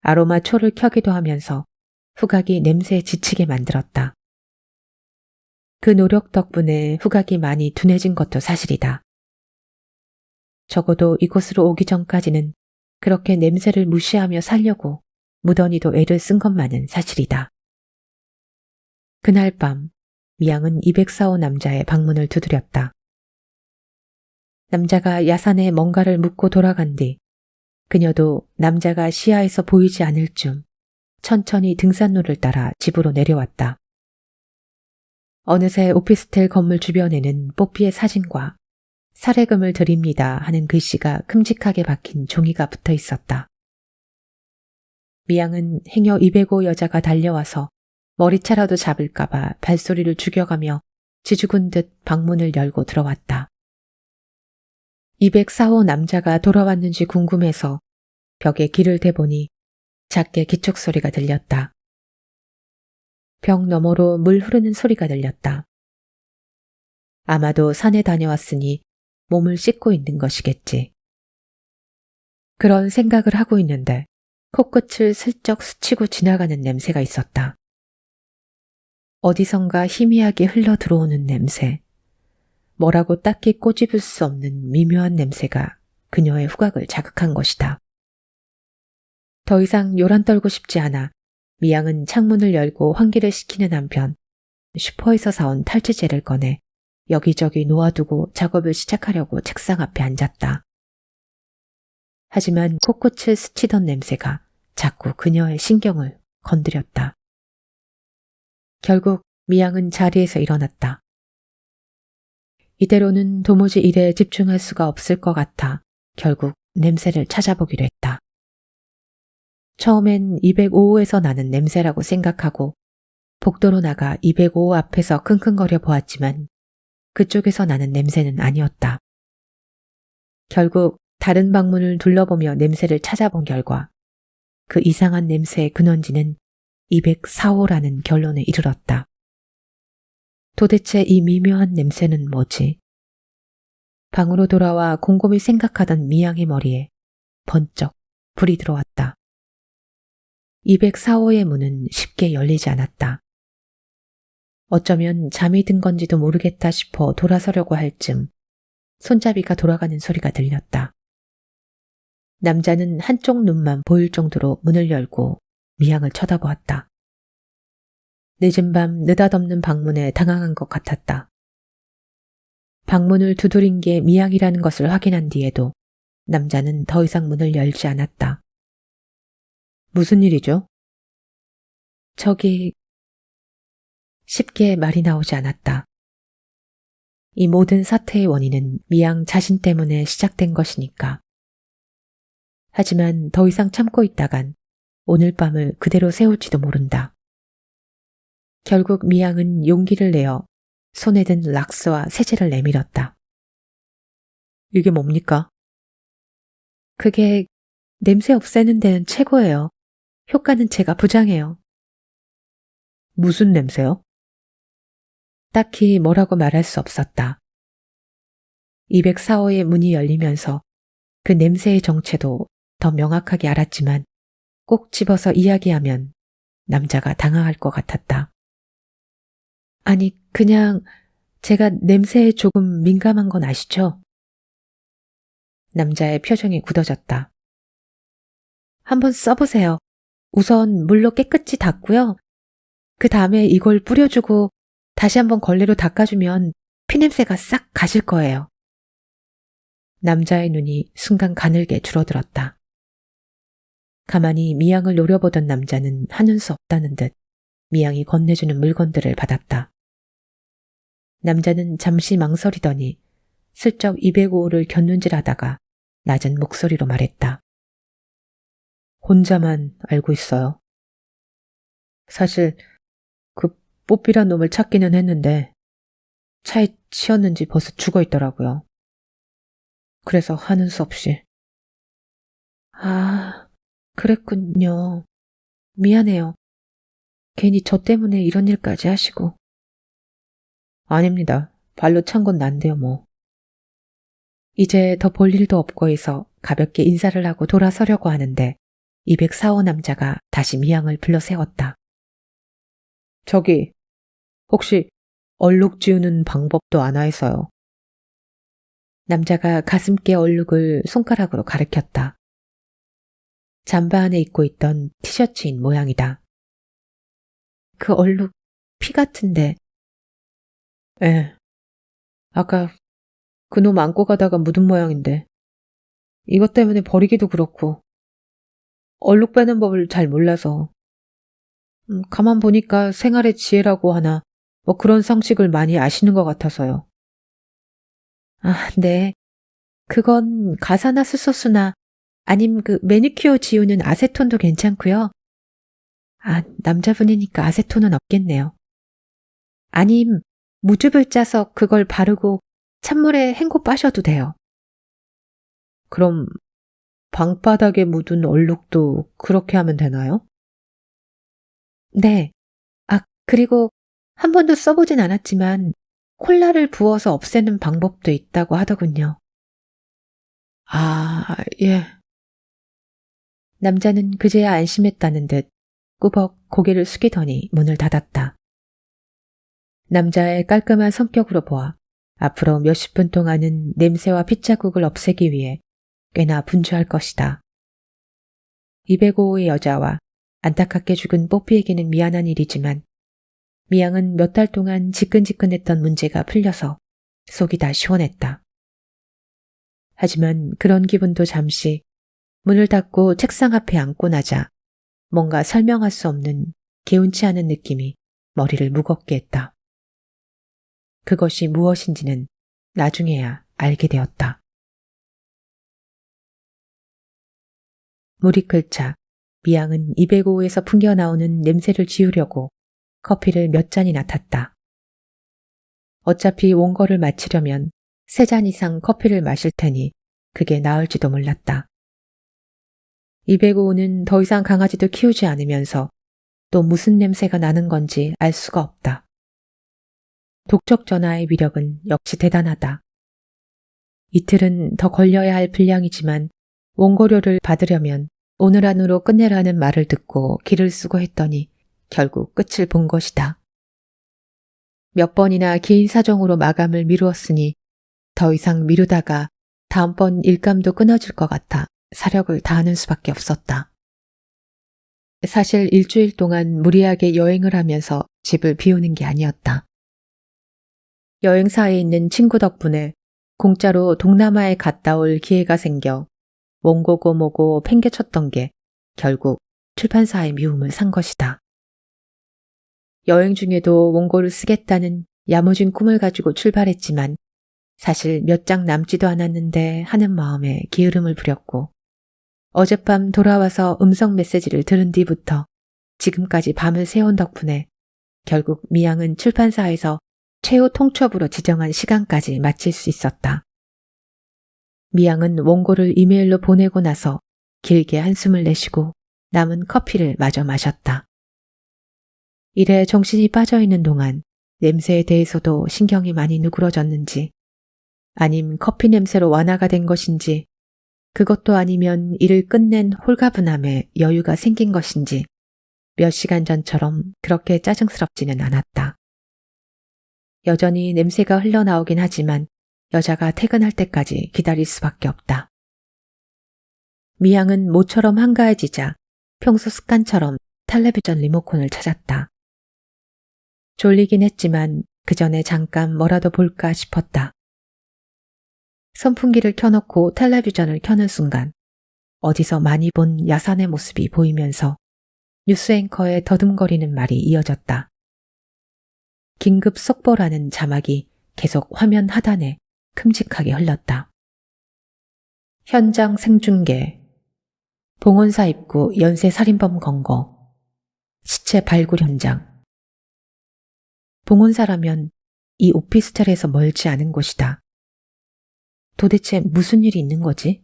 아로마 초를 켜기도 하면서 후각이 냄새에 지치게 만들었다. 그 노력 덕분에 후각이 많이 둔해진 것도 사실이다. 적어도 이곳으로 오기 전까지는 그렇게 냄새를 무시하며 살려고 무던히도 애를 쓴 것만은 사실이다. 그날 밤 미양은 204호 남자의 방문을 두드렸다. 남자가 야산에 뭔가를 묻고 돌아간 뒤 그녀도 남자가 시야에서 보이지 않을 쯤 천천히 등산로를 따라 집으로 내려왔다. 어느새 오피스텔 건물 주변에는 뽀삐의 사진과 살해금을 드립니다 하는 글씨가 큼직하게 박힌 종이가 붙어 있었다. 미양은 행여 205 여자가 달려와서 머리채라도 잡을까봐 발소리를 죽여가며 지죽은 듯 방문을 열고 들어왔다. 204호 남자가 돌아왔는지 궁금해서 벽에 귀를 대보니 작게 기척소리가 들렸다. 벽 너머로 물 흐르는 소리가 들렸다. 아마도 산에 다녀왔으니 몸을 씻고 있는 것이겠지. 그런 생각을 하고 있는데 코끝을 슬쩍 스치고 지나가는 냄새가 있었다. 어디선가 희미하게 흘러 들어오는 냄새. 뭐라고 딱히 꼬집을 수 없는 미묘한 냄새가 그녀의 후각을 자극한 것이다. 더 이상 요란 떨고 싶지 않아 미양은 창문을 열고 환기를 시키는 한편 슈퍼에서 사온 탈취제를 꺼내 여기저기 놓아두고 작업을 시작하려고 책상 앞에 앉았다. 하지만 코끝을 스치던 냄새가 자꾸 그녀의 신경을 건드렸다. 결국 미양은 자리에서 일어났다. 이대로는 도무지 일에 집중할 수가 없을 것 같아 결국 냄새를 찾아보기로 했다. 처음엔 205호에서 나는 냄새라고 생각하고 복도로 나가 205호 앞에서 킁킁거려 보았지만 그쪽에서 나는 냄새는 아니었다. 결국 다른 방문을 둘러보며 냄새를 찾아본 결과 그 이상한 냄새의 근원지는 204호라는 결론에 이르렀다. 도대체 이 미묘한 냄새는 뭐지? 방으로 돌아와 곰곰이 생각하던 미양의 머리에 번쩍 불이 들어왔다. 204호의 문은 쉽게 열리지 않았다. 어쩌면 잠이 든 건지도 모르겠다 싶어 돌아서려고 할 즈음 손잡이가 돌아가는 소리가 들렸다. 남자는 한쪽 눈만 보일 정도로 문을 열고 미양을 쳐다보았다. 늦은 밤 느닷없는 방문에 당황한 것 같았다. 방문을 두드린 게 미양이라는 것을 확인한 뒤에도 남자는 더 이상 문을 열지 않았다. 무슨 일이죠? 저기... 쉽게 말이 나오지 않았다. 이 모든 사태의 원인은 미양 자신 때문에 시작된 것이니까. 하지만 더 이상 참고 있다간 오늘 밤을 그대로 세울지도 모른다. 결국 미양은 용기를 내어 손에 든 락스와 세제를 내밀었다. 이게 뭡니까? 그게 냄새 없애는 데는 최고예요. 효과는 제가 보장해요. 무슨 냄새요? 딱히 뭐라고 말할 수 없었다. 204호의 문이 열리면서 그 냄새의 정체도 더 명확하게 알았지만 꼭 집어서 이야기하면 남자가 당황할 것 같았다. 아니, 그냥 제가 냄새에 조금 민감한 건 아시죠? 남자의 표정이 굳어졌다. 한번 써보세요. 우선 물로 깨끗이 닦고요. 그 다음에 이걸 뿌려주고 다시 한번 걸레로 닦아주면 피냄새가 싹 가실 거예요. 남자의 눈이 순간 가늘게 줄어들었다. 가만히 미양을 노려보던 남자는 하는 수 없다는 듯 미양이 건네주는 물건들을 받았다. 남자는 잠시 망설이더니 슬쩍 205호를 곁눈질하다가 낮은 목소리로 말했다. 혼자만 알고 있어요. 사실 그 뽀삐란 놈을 찾기는 했는데 차에 치였는지 벌써 죽어 있더라고요. 그래서 하는 수 없이. 아, 그랬군요. 미안해요. 괜히 저 때문에 이런 일까지 하시고. 아닙니다. 발로 찬 건 난데요, 뭐. 이제 더 볼 일도 없고 해서 가볍게 인사를 하고 돌아서려고 하는데 204호 남자가 다시 미양을 불러 세웠다. 저기, 혹시 얼룩 지우는 방법도 아나 해서요. 남자가 가슴께 얼룩을 손가락으로 가리켰다. 잠바 안에 입고 있던 티셔츠인 모양이다. 그 얼룩 피 같은데. 예. 아까 그놈 안고 가다가 묻은 모양인데. 이것 때문에 버리기도 그렇고. 얼룩 빼는 법을 잘 몰라서. 가만 보니까 생활의 지혜라고 하나 뭐 그런 상식을 많이 아시는 것 같아서요. 아, 네. 그건 가사나스소스나 아님 그 매니큐어 지우는 아세톤도 괜찮고요. 아, 남자분이니까 아세톤은 없겠네요. 아님 무즙을 짜서 그걸 바르고 찬물에 헹궈 빠셔도 돼요. 그럼 방바닥에 묻은 얼룩도 그렇게 하면 되나요? 네. 아, 그리고 한 번도 써보진 않았지만 콜라를 부어서 없애는 방법도 있다고 하더군요. 아, 예. 남자는 그제야 안심했다는 듯 꾸벅 고개를 숙이더니 문을 닫았다. 남자의 깔끔한 성격으로 보아 앞으로 몇십 분 동안은 냄새와 핏자국을 없애기 위해 꽤나 분주할 것이다. 205호의 여자와 안타깝게 죽은 뽀삐에게는 미안한 일이지만 미양은 몇 달 동안 지끈지끈했던 문제가 풀려서 속이 다 시원했다. 하지만 그런 기분도 잠시 문을 닫고 책상 앞에 앉고 나자 뭔가 설명할 수 없는 개운치 않은 느낌이 머리를 무겁게 했다. 그것이 무엇인지는 나중에야 알게 되었다. 물이 끓자 미양은 205호에서 풍겨나오는 냄새를 지우려고 커피를 몇 잔이나 탔다. 어차피 원고를 마치려면 3잔 이상 커피를 마실 테니 그게 나을지도 몰랐다. 205호는 더 이상 강아지도 키우지 않으면서 또 무슨 냄새가 나는 건지 알 수가 없다. 독촉 전화의 위력은 역시 대단하다. 이틀은 더 걸려야 할 분량이지만 원고료를 받으려면 오늘 안으로 끝내라는 말을 듣고 길을 쓰고 했더니 결국 끝을 본 것이다. 몇 번이나 개인 사정으로 마감을 미루었으니 더 이상 미루다가 다음번 일감도 끊어질 것 같아 사력을 다하는 수밖에 없었다. 사실 일주일 동안 무리하게 여행을 하면서 집을 비우는 게 아니었다. 여행사에 있는 친구 덕분에 공짜로 동남아에 갔다 올 기회가 생겨 원고고 뭐고 팽개쳤던 게 결국 출판사의 미움을 산 것이다. 여행 중에도 원고를 쓰겠다는 야무진 꿈을 가지고 출발했지만 사실 몇 장 남지도 않았는데 하는 마음에 게으름을 부렸고 어젯밤 돌아와서 음성 메시지를 들은 뒤부터 지금까지 밤을 새운 덕분에 결국 미양은 출판사에서 최후 통첩으로 지정한 시간까지 마칠 수 있었다. 미양은 원고를 이메일로 보내고 나서 길게 한숨을 내쉬고 남은 커피를 마저 마셨다. 일에 정신이 빠져있는 동안 냄새에 대해서도 신경이 많이 누그러졌는지, 아님 커피 냄새로 완화가 된 것인지, 그것도 아니면 일을 끝낸 홀가분함에 여유가 생긴 것인지 몇 시간 전처럼 그렇게 짜증스럽지는 않았다. 여전히 냄새가 흘러나오긴 하지만 여자가 퇴근할 때까지 기다릴 수밖에 없다. 미양은 모처럼 한가해지자 평소 습관처럼 텔레비전 리모컨을 찾았다. 졸리긴 했지만 그 전에 잠깐 뭐라도 볼까 싶었다. 선풍기를 켜놓고 텔레비전을 켜는 순간 어디서 많이 본 야산의 모습이 보이면서 뉴스 앵커의 더듬거리는 말이 이어졌다. 긴급 속보라는 자막이 계속 화면 하단에 큼직하게 흘렀다. 현장 생중계, 봉온사 입구 연쇄 살인범 검거, 시체 발굴 현장. 봉온사라면 이 오피스텔에서 멀지 않은 곳이다. 도대체 무슨 일이 있는 거지?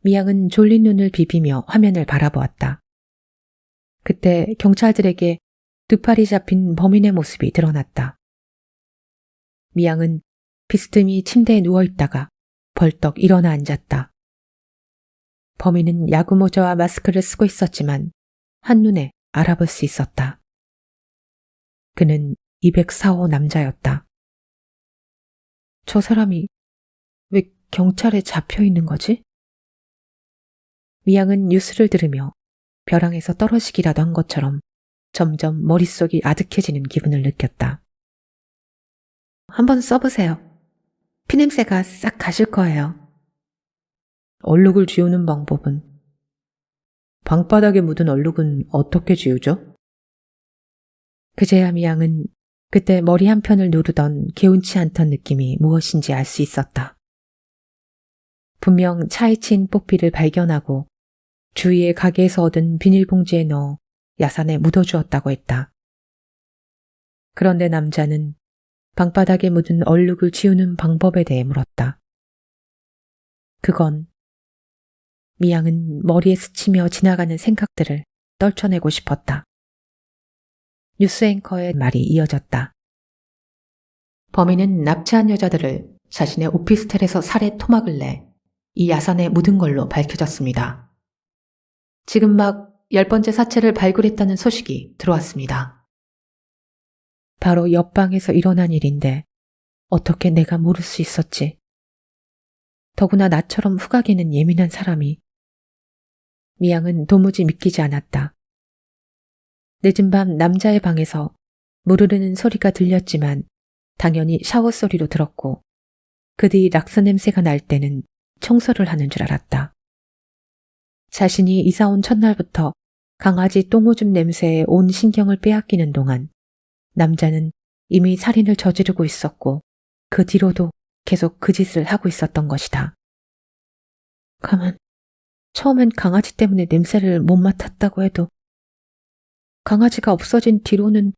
미양은 졸린 눈을 비비며 화면을 바라보았다. 그때 경찰들에게 두 팔이 잡힌 범인의 모습이 드러났다. 미양은 비스듬히 침대에 누워있다가 벌떡 일어나 앉았다. 범인은 야구모자와 마스크를 쓰고 있었지만 한눈에 알아볼 수 있었다. 그는 204호 남자였다. 저 사람이 왜 경찰에 잡혀 있는 거지? 미양은 뉴스를 들으며 벼랑에서 떨어지기라도 한 것처럼 점점 머릿속이 아득해지는 기분을 느꼈다. 한번 써보세요. 피냄새가 싹 가실 거예요. 얼룩을 지우는 방법은? 방바닥에 묻은 얼룩은 어떻게 지우죠? 그제야 미양은 그때 머리 한편을 누르던 개운치 않던 느낌이 무엇인지 알 수 있었다. 분명 차에 친 뽀삐를 발견하고 주위의 가게에서 얻은 비닐봉지에 넣어 야산에 묻어주었다고 했다. 그런데 남자는 방바닥에 묻은 얼룩을 지우는 방법에 대해 물었다. 그건 미양은 머리에 스치며 지나가는 생각들을 떨쳐내고 싶었다. 뉴스 앵커의 말이 이어졌다. 범인은 납치한 여자들을 자신의 오피스텔에서 살해 토막을 내 이 야산에 묻은 걸로 밝혀졌습니다. 지금 막 10번째 사체를 발굴했다는 소식이 들어왔습니다. 바로 옆방에서 일어난 일인데 어떻게 내가 모를 수 있었지? 더구나 나처럼 후각에는 예민한 사람이. 미양은 도무지 믿기지 않았다. 늦은 밤 남자의 방에서 물 흐르는 소리가 들렸지만 당연히 샤워 소리로 들었고 그 뒤 락스 냄새가 날 때는 청소를 하는 줄 알았다. 자신이 이사온 첫날부터 강아지 똥오줌 냄새에 온 신경을 빼앗기는 동안 남자는 이미 살인을 저지르고 있었고 그 뒤로도 계속 그 짓을 하고 있었던 것이다. 가만, 처음엔 강아지 때문에 냄새를 못 맡았다고 해도 강아지가 없어진 뒤로는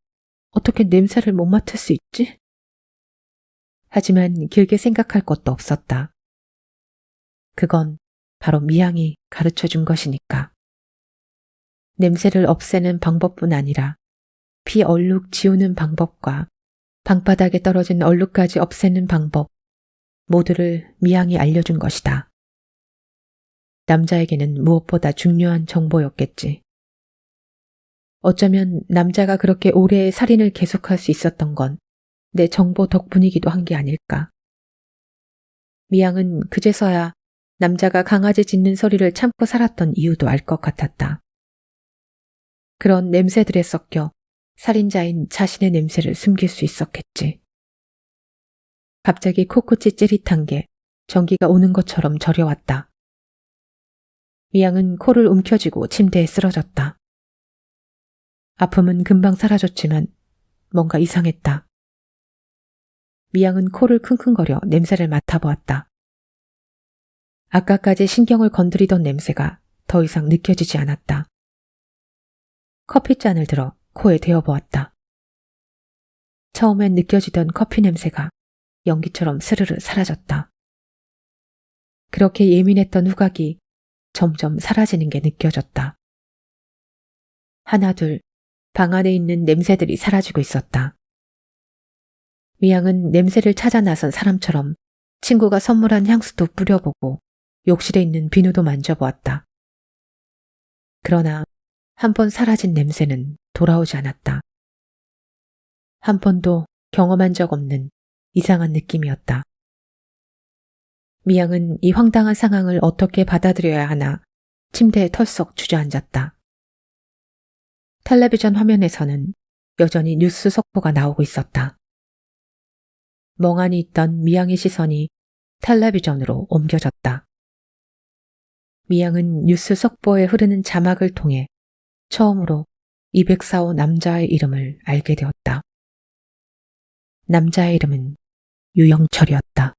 어떻게 냄새를 못 맡을 수 있지? 하지만 길게 생각할 것도 없었다. 그건 바로 미양이 가르쳐준 것이니까. 냄새를 없애는 방법뿐 아니라 피 얼룩 지우는 방법과 방바닥에 떨어진 얼룩까지 없애는 방법 모두를 미양이 알려준 것이다. 남자에게는 무엇보다 중요한 정보였겠지. 어쩌면 남자가 그렇게 오래 살인을 계속할 수 있었던 건 내 정보 덕분이기도 한 게 아닐까. 미양은 그제서야 남자가 강아지 짖는 소리를 참고 살았던 이유도 알 것 같았다. 그런 냄새들에 섞여 살인자인 자신의 냄새를 숨길 수 있었겠지. 갑자기 코끝이 찌릿한 게 전기가 오는 것처럼 저려왔다. 미양은 코를 움켜쥐고 침대에 쓰러졌다. 아픔은 금방 사라졌지만 뭔가 이상했다. 미양은 코를 킁킁거려 냄새를 맡아보았다. 아까까지 신경을 건드리던 냄새가 더 이상 느껴지지 않았다. 커피잔을 들어 코에 대어보았다. 처음엔 느껴지던 커피 냄새가 연기처럼 스르르 사라졌다. 그렇게 예민했던 후각이 점점 사라지는 게 느껴졌다. 하나둘 방 안에 있는 냄새들이 사라지고 있었다. 미양은 냄새를 찾아 나선 사람처럼 친구가 선물한 향수도 뿌려보고 욕실에 있는 비누도 만져보았다. 그러나 한 번 사라진 냄새는 돌아오지 않았다. 한 번도 경험한 적 없는 이상한 느낌이었다. 미양은 이 황당한 상황을 어떻게 받아들여야 하나 침대에 털썩 주저앉았다. 텔레비전 화면에서는 여전히 뉴스 속보가 나오고 있었다. 멍하니 있던 미양의 시선이 텔레비전으로 옮겨졌다. 미양은 뉴스 속보에 흐르는 자막을 통해 처음으로 204호 남자의 이름을 알게 되었다. 남자의 이름은 유영철이었다.